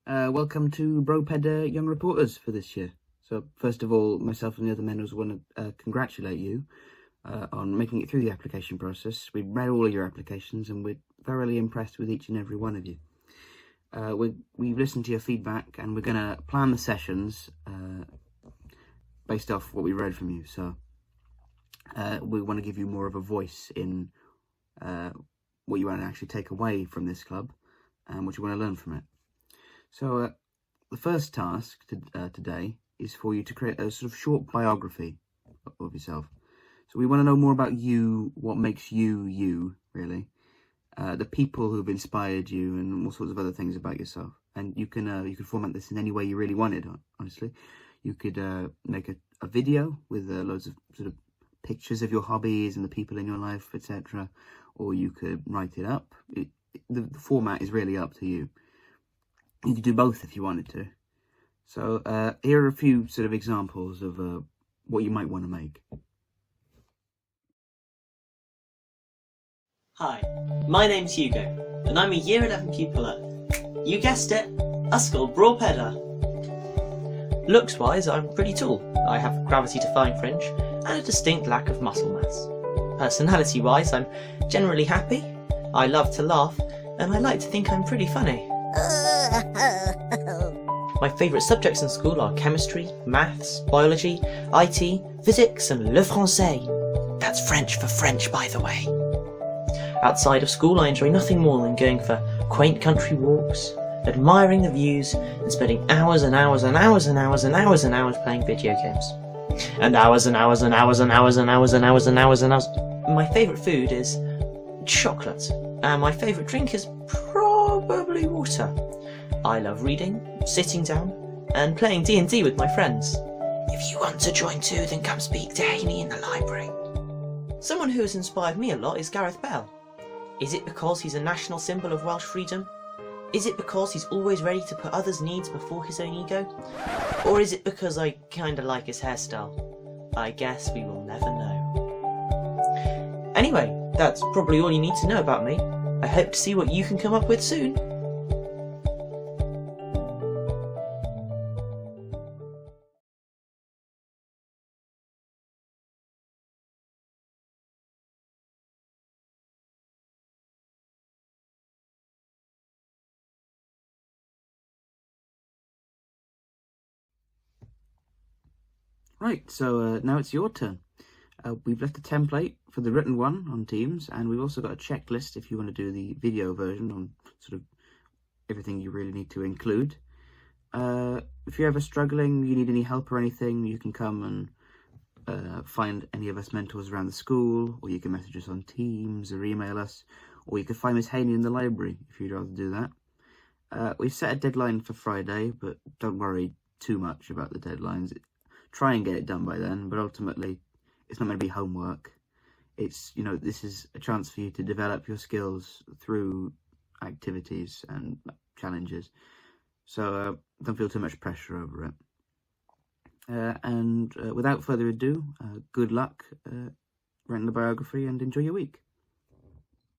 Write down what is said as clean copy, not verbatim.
Welcome to Broped Young Reporters for this year. So, first of all, myself and the other members want to congratulate you on making it through the application process. We've read all of your applications and we're thoroughly impressed with each and every one of you. We've listened to your feedback and we're going to plan the sessions based off what we read from you. So, we want to give you more of a voice in what you want to actually take away from this club and what you want to learn from it. So the first task today is for you to create a sort of short biography of yourself. So we want to know more about you, what makes you you, really, the people who've inspired you, and all sorts of other things about yourself. And you can format this in any way you really wanted. Honestly, you could make a video with loads of sort of pictures of your hobbies and the people in your life, etc. Or you could write it up. The format is really up to you. You could do both if you wanted to. So here are a few sort of examples of what you might want to make. Hi, my name's Hugo, and I'm a Year 11 pupil at, you guessed it, Ysgol Bro Pedair. Looks-wise, I'm pretty tall. I have gravity-defying fringe and a distinct lack of muscle mass. Personality-wise, I'm generally happy, I love to laugh, and I like to think I'm pretty funny. My favourite subjects in school are chemistry, maths, biology, IT, physics and le français. That's French for French, by the way. Outside of school, I enjoy nothing more than going for quaint country walks, admiring the views, and spending hours and hours and hours and hours and hours and hours playing video games. And hours and hours and hours and hours and hours and hours and hours and hours. My favourite food is chocolate, and my favourite drink is probably water. I love reading, sitting down, and playing D&D with my friends. If you want to join too, then come speak to Haney in the library. Someone who has inspired me a lot is Gareth Bale. Is it because he's a national symbol of Welsh freedom? Is it because he's always ready to put others' needs before his own ego? Or is it because I kinda like his hairstyle? I guess we will never know. Anyway, that's probably all you need to know about me. I hope to see what you can come up with soon. Right, so now it's your turn. We've left a template for the written one on Teams, and we've also got a checklist if you want to do the video version on sort of everything you really need to include. If you're ever struggling, you need any help or anything, you can come and find any of us mentors around the school, or you can message us on Teams or email us, or you can find Miss Haney in the library if you'd rather do that. We've set a deadline for Friday, but don't worry too much about the deadlines. Try and get it done by then, but ultimately it's not going to be homework. It's, this is a chance for you to develop your skills through activities and challenges. So don't feel too much pressure over it. And without further ado, good luck writing the biography and enjoy your week.